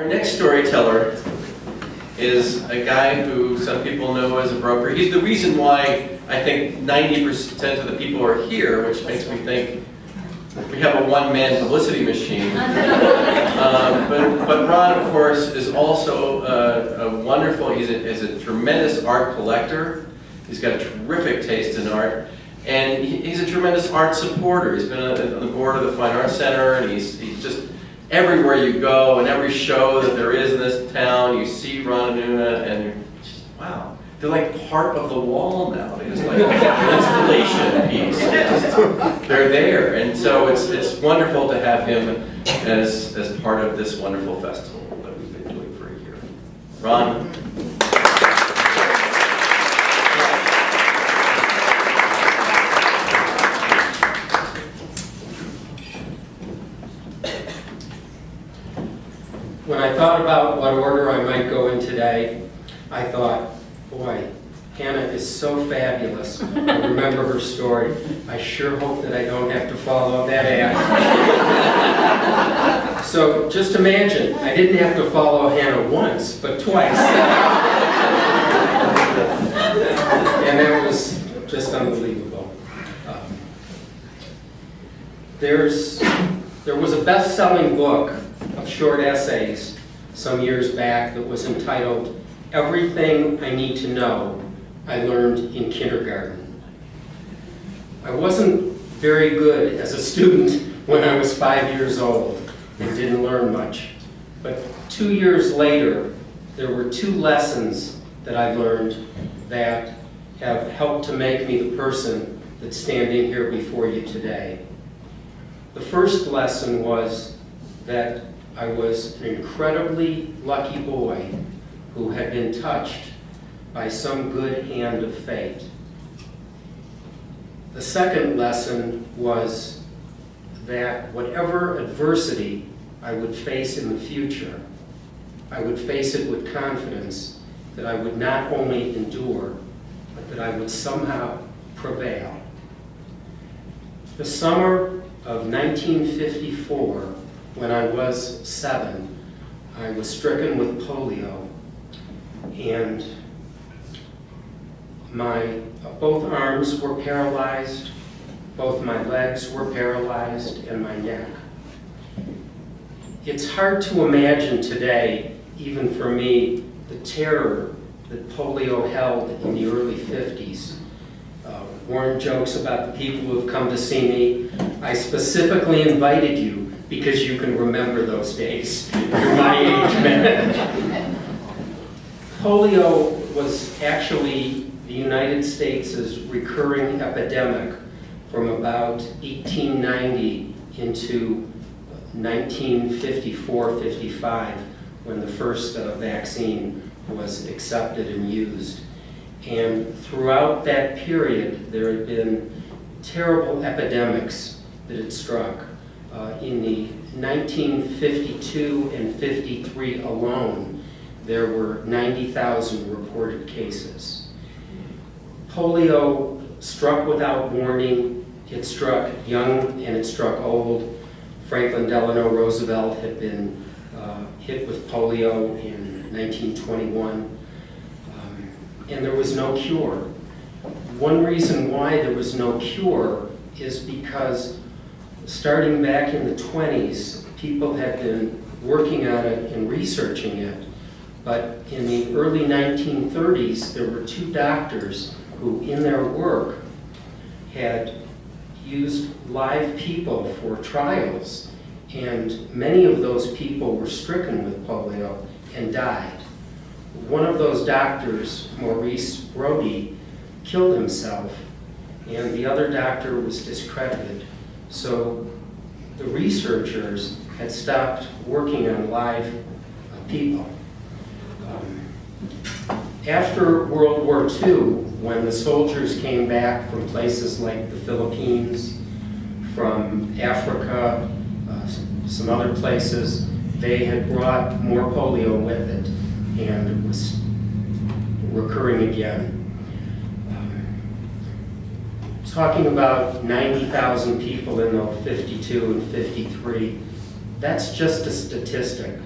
Our next storyteller is a guy who some people know as a broker. He's the reason why I think 90% of the people are here, which makes me think we have a one-man publicity machine. But Ron, of course, is also a wonderful, he's a tremendous art collector. He's got a terrific taste in art. And he's a tremendous art supporter. He's been on the board of the Fine Arts Center, and he's just everywhere you go, and every show that there is in this town, you see Ron and Una, and you're just, wow. They're like part of the wall now. They're just like an installation piece. They're there. And so it's wonderful to have him as part of this wonderful festival that we've been doing for a year. Ron? When I thought about what order I might go in today, I thought, boy, Hannah is so fabulous. I remember her story. I sure hope that I don't have to follow that act. So just imagine, I didn't have to follow Hannah once, but twice. And that was just unbelievable. There was a best-selling book of short essays some years back that was entitled "Everything I Need to Know I Learned in Kindergarten." I wasn't very good as a student when I was 5 years old and didn't learn much. But 2 years later, there were 2 lessons that I learned that have helped to make me the person that's standing here before you today. The first lesson was that I was an incredibly lucky boy who had been touched by some good hand of fate. The second lesson was that whatever adversity I would face in the future, I would face it with confidence that I would not only endure, but that I would somehow prevail. The summer of 1954, when I was 7, I was stricken with polio, and both arms were paralyzed, both my legs were paralyzed, and my neck. It's hard to imagine today, even for me, the terror that polio held in the early 50s. Warren jokes about the people who have come to see me. I specifically invited you because you can remember those days. You're my age, man. Polio was actually the United States' recurring epidemic from about 1890 into 1954-55, when the first vaccine was accepted and used. And throughout that period, there had been terrible epidemics that had struck. In the 1952 and 53 alone, there were 90,000 reported cases. Polio struck without warning. It struck young and it struck old. Franklin Delano Roosevelt had been hit with polio in 1921. And there was no cure. One reason why there was no cure is because starting back in the 20s, people had been working on it and researching it. But in the early 1930s, there were 2 doctors who, in their work, had used live people for trials. And many of those people were stricken with polio and died. One of those doctors, Maurice Brody, killed himself, and the other doctor was discredited. So the researchers had stopped working on live people. After World War II, when the soldiers came back from places like the Philippines, from Africa, some other places, they had brought more polio with it, and it was recurring again. Talking about 90,000 people in the 52 and 53, that's just a statistic.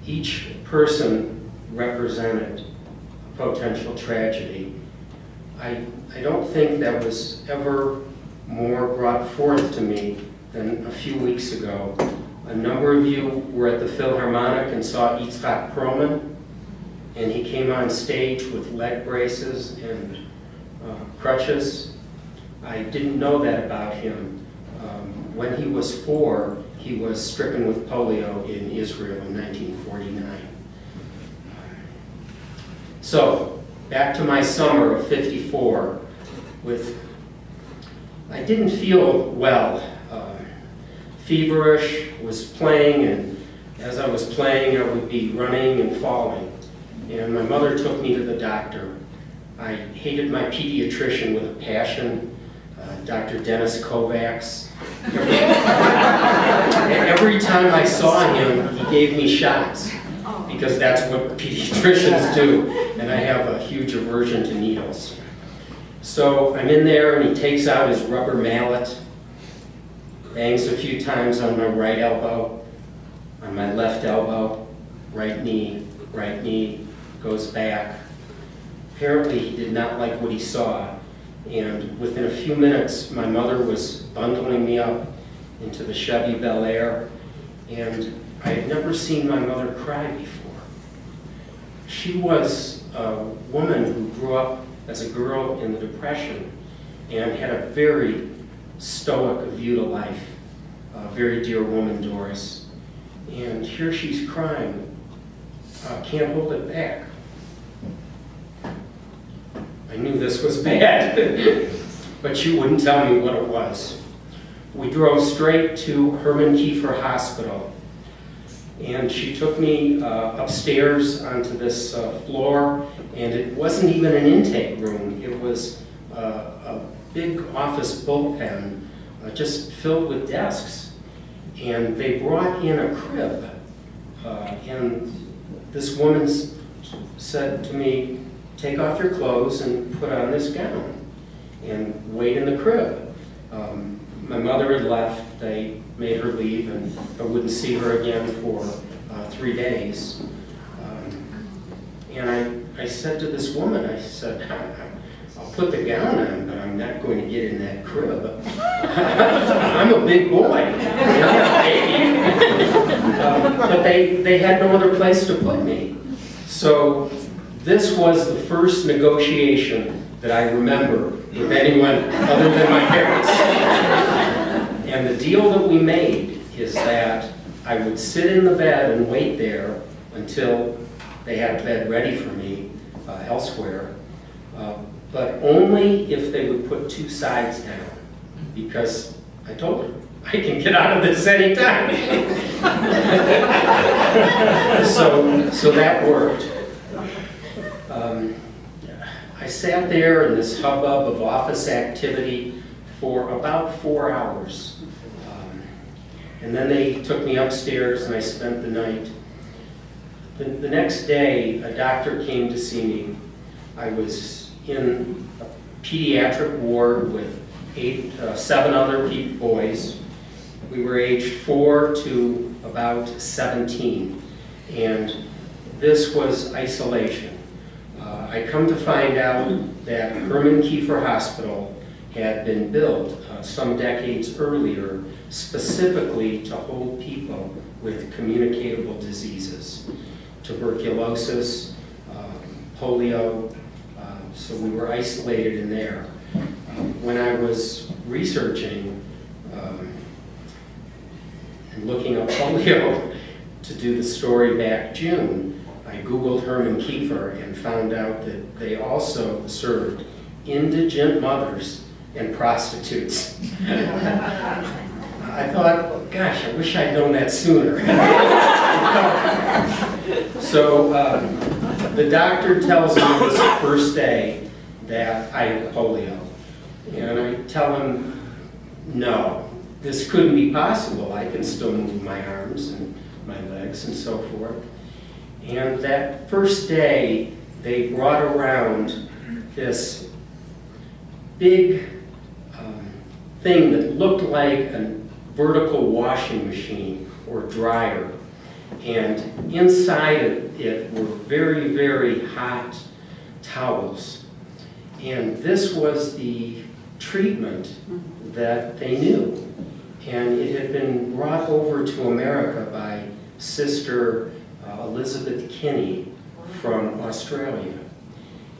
each person represented a potential tragedy. I don't think that was ever more brought forth to me than a few weeks ago. A number of you were at the Philharmonic and saw Itzhak Perlman, and he came on stage with leg braces and crutches. I didn't know that about him. When he was 4, he was stricken with polio in Israel in 1949. So, back to my summer of '54, I didn't feel well. Feverish, was playing, and as I was playing, I would be running and falling. And my mother took me to the doctor. I hated my pediatrician with a passion, Dr. Dennis Kovacs. Every time I saw him, he gave me shots, because that's what pediatricians do, and I have a huge aversion to needles. So I'm in there, and he takes out his rubber mallet, bangs a few times on my right elbow, on my left elbow, right knee, goes back. Apparently he did not like what he saw, and within a few minutes my mother was bundling me up into the Chevy Bel Air, and I had never seen my mother cry before. She was a woman who grew up as a girl in the Depression and had a very stoic view to life. A very dear woman, Doris. And here she's crying. Can't hold it back. I knew this was bad, but she wouldn't tell me what it was. We drove straight to Herman Kiefer Hospital, and she took me upstairs onto this floor, and it wasn't even an intake room. It was a big office bullpen just filled with desks, and they brought in a crib, and this woman said to me, take off your clothes and put on this gown and wait in the crib. My mother had left. They made her leave, and I wouldn't see her again for 3 days. And I said to this woman, I said, I'll put the gown on, but I'm not going to get in that crib. I'm a big boy. I'm a baby. But they had no other place to put me. So this was the first negotiation that I remember with anyone other than my parents. And the deal that we made is that I would sit in the bed and wait there until they had a bed ready for me elsewhere, but only if they would put 2 sides down, because I told her, I can get out of this anytime. So that worked. I sat there in this hubbub of office activity for about 4 hours. And then they took me upstairs and I spent the night. The next day, a doctor came to see me. I was in a pediatric ward with 7 other boys. We were aged 4 to about 17. And this was isolation. I come to find out that Herman Kiefer Hospital had been built some decades earlier specifically to hold people with communicable diseases, tuberculosis, polio, so we were isolated in there. When I was researching and looking up polio to do the story back June, I Googled Herman Kiefer and found out that they also served indigent mothers and prostitutes. I thought, gosh, I wish I'd known that sooner. So the doctor tells me this first day that I have polio. And I tell him, no, this couldn't be possible. I can still move my arms and my legs and so forth. And that first day, they brought around this big thing that looked like a vertical washing machine or dryer. And inside it were very, very hot towels. And this was the treatment that they knew. And it had been brought over to America by Sister Elizabeth Kinney from Australia.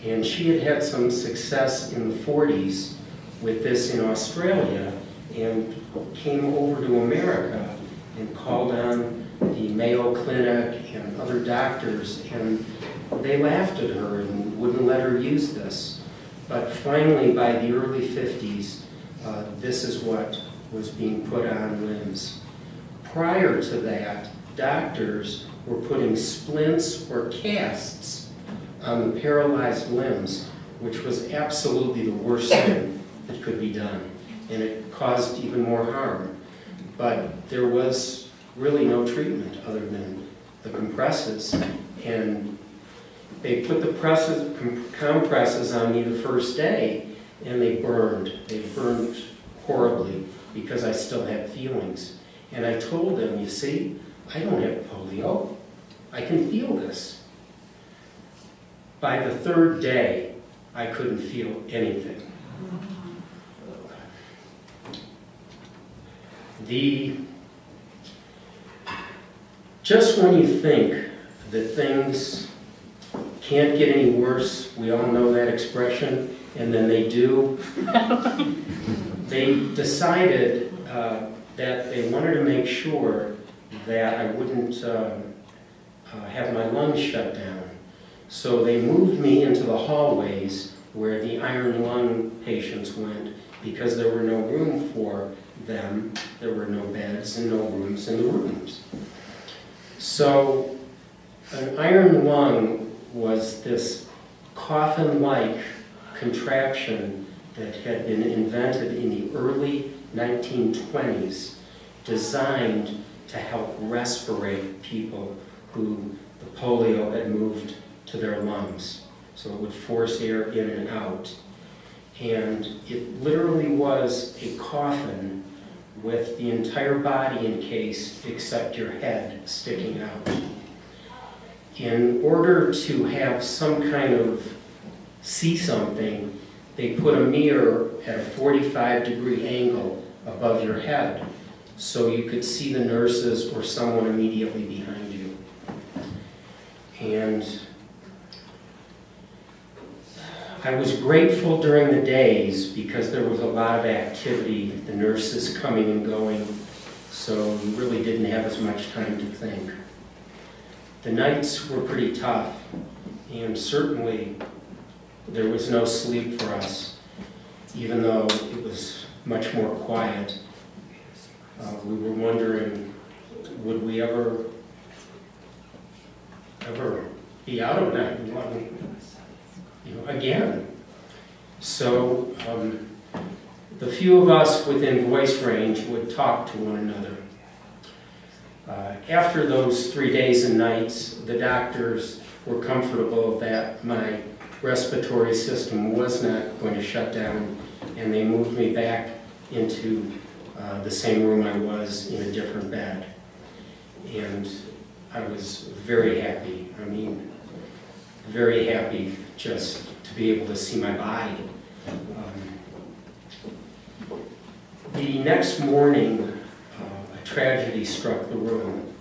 And she had had some success in the 40s with this in Australia and came over to America and called on the Mayo Clinic and other doctors, and they laughed at her and wouldn't let her use this. But finally, by the early 50s, this is what was being put on limbs. Prior to that, doctors were putting splints or casts on the paralyzed limbs, which was absolutely the worst thing that could be done. And it caused even more harm. But there was really no treatment other than the compresses. And they put the compresses on me the first day, and they burned. They burned horribly because I still had feelings. And I told them, you see, I don't have polio. I can feel this. By the third day, I couldn't feel anything. Just when you think that things can't get any worse, we all know that expression, and then they do, they decided that they wanted to make sure that I wouldn't have my lungs shut down. So they moved me into the hallways where the iron lung patients went because there were no room for them. There were no beds and no rooms in the rooms. So an iron lung was this coffin-like contraption that had been invented in the early 1920s, designed to help respirate people who the polio had moved to their lungs. So it would force air in and out. And it literally was a coffin with the entire body encased except your head sticking out. In order to have some kind of see something, they put a mirror at a 45-degree angle above your head so you could see the nurses or someone immediately behind you. And I was grateful during the days because there was a lot of activity, the nurses coming and going, so you really didn't have as much time to think. The nights were pretty tough, and certainly there was no sleep for us, even though it was much more quiet. We were wondering, would we ever be out of 911? Again. So the few of us within voice range would talk to one another. After those 3 days and nights, the doctors were comfortable that my respiratory system was not going to shut down, and they moved me back into the same room I was in a different bed. And I was very happy. I mean, very happy just to be able to see my body. The next morning, a tragedy struck the room.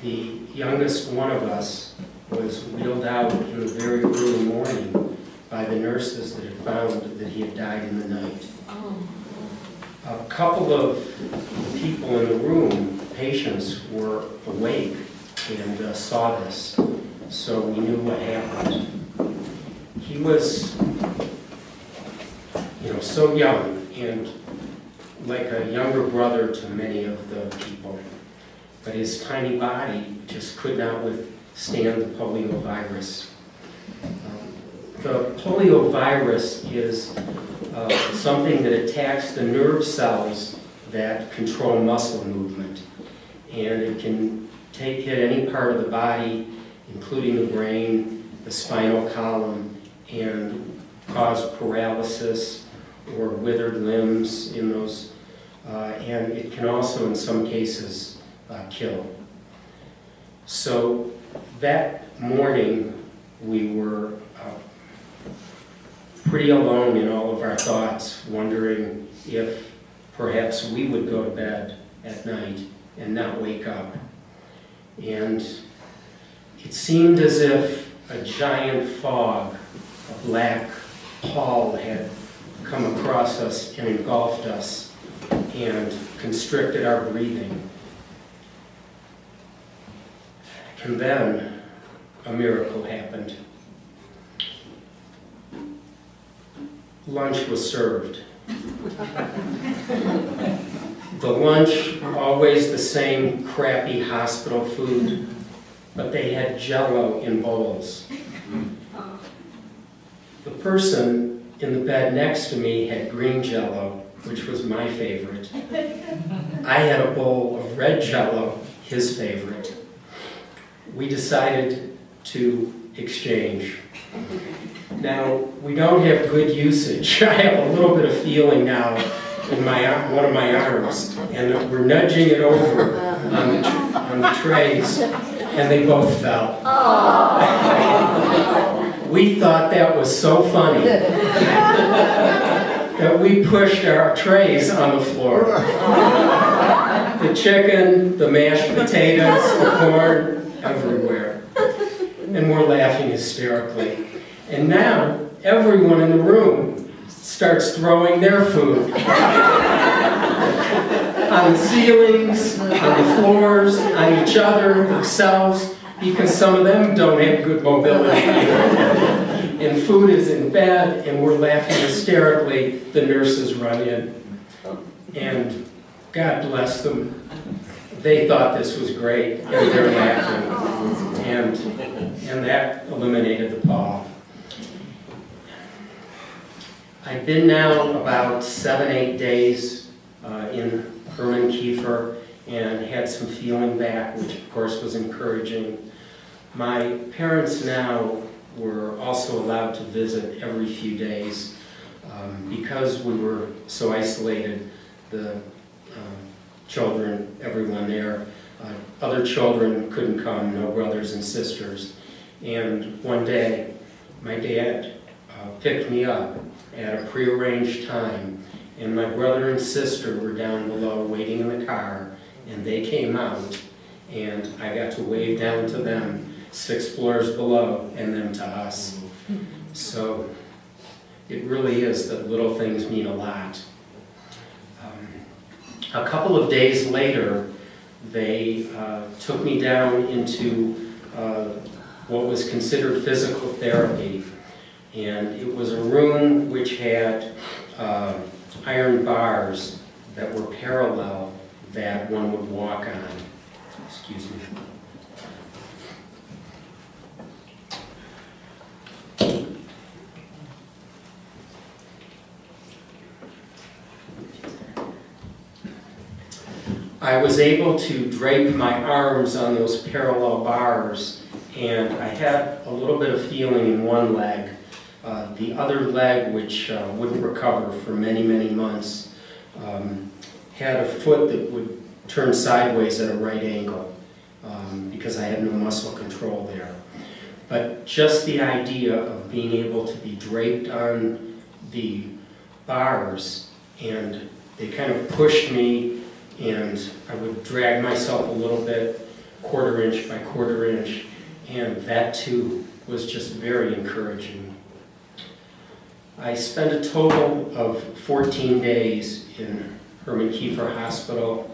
The youngest one of us was wheeled out in the very early morning by the nurses that had found that he had died in the night. A couple of people in the room, patients, were awake and saw this, so we knew what happened. He was, so young and like a younger brother to many of the people, but his tiny body just could not withstand the polio virus. The polio virus is something that attacks the nerve cells that control muscle movement, and it can hit any part of the body, including the brain, the spinal column, and cause paralysis or withered limbs in those, and it can also, in some cases, kill. So that morning, we were pretty alone in all of our thoughts, wondering if perhaps we would go to bed at night and not wake up. And it seemed as if a giant fog, a black pall, had come across us and engulfed us and constricted our breathing. And then a miracle happened. Lunch was served. The lunch, always the same crappy hospital food, but they had Jell-O in bowls. The person in the bed next to me had green Jell-O, which was my favorite. I had a bowl of red Jell-O, his favorite. We decided to exchange. Now, we don't have good usage. I have a little bit of feeling now in one of my arms, and we're nudging it over on the trays, and they both fell. We thought that was so funny that we pushed our trays on the floor. The chicken, the mashed potatoes, the corn, everywhere. And we're laughing hysterically. And now, everyone in the room starts throwing their food on the ceilings, on the floors, on each other, themselves, because some of them don't have good mobility. And food is in bed, and we're laughing hysterically. The nurses run in, and God bless them. They thought this was great, and they're laughing, and that eliminated the pall. I've been now about 7-8 days in Herman Kiefer and had some feeling back, which of course was encouraging. My parents now were also allowed to visit every few days. Because we were so isolated, the children, everyone there, other children couldn't come, no brothers and sisters. And one day, my dad picked me up at a prearranged time, and my brother and sister were down below waiting in the car, and they came out, and I got to wave down to them 6 floors below and them to us. So it really is that little things mean a lot. A couple of days later, they took me down into what was considered physical therapy. And it was a room which had iron bars that were parallel that one would walk on. Excuse me. I was able to drape my arms on those parallel bars, and I had a little bit of feeling in one leg. The other leg, which wouldn't recover for many, many months, had a foot that would turn sideways at a right angle because I had no muscle control there. But just the idea of being able to be draped on the bars, and they kind of pushed me, and I would drag myself a little bit, 1/4 inch by 1/4 inch, and that too was just very encouraging. I spent a total of 14 days in Herman Kiefer Hospital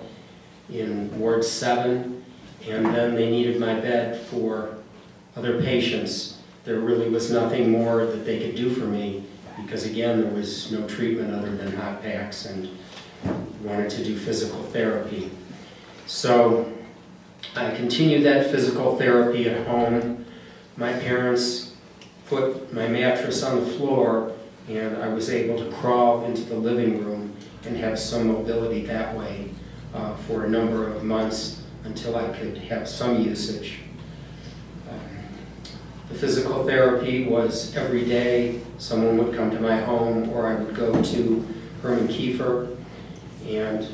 in Ward 7, and then they needed my bed for other patients. There really was nothing more that they could do for me because, again, there was no treatment other than hot packs, and wanted to do physical therapy. So I continued that physical therapy at home. My parents put my mattress on the floor, and I was able to crawl into the living room and have some mobility that way for a number of months until I could have some usage. The physical therapy was every day. Someone would come to my home, or I would go to Herman Kiefer, and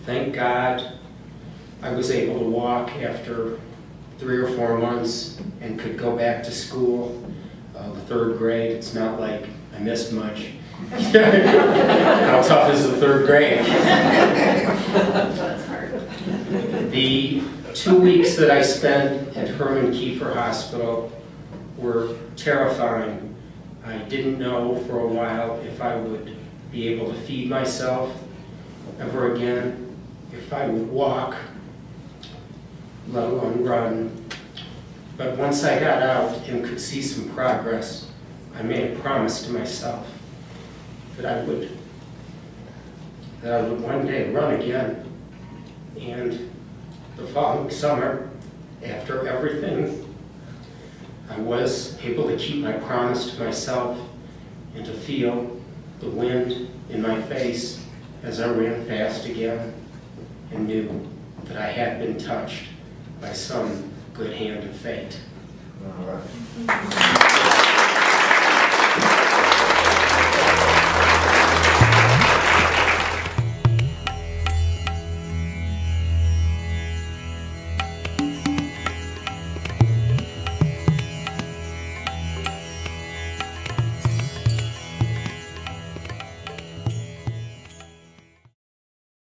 thank God I was able to walk after 3 or 4 months and could go back to school, the 3rd grade. It's not like I missed much. How tough is the 3rd grade? That's hard. The 2 weeks that I spent at Herman Kiefer Hospital were terrifying. I didn't know for a while if I would be able to feed myself ever again, if I would walk, let alone run. But once I got out and could see some progress, I made a promise to myself that I would one day run again. And the following summer, after everything, I was able to keep my promise to myself and to feel the wind in my face as I ran fast again, and knew that I had been touched by some good hand of fate. All right.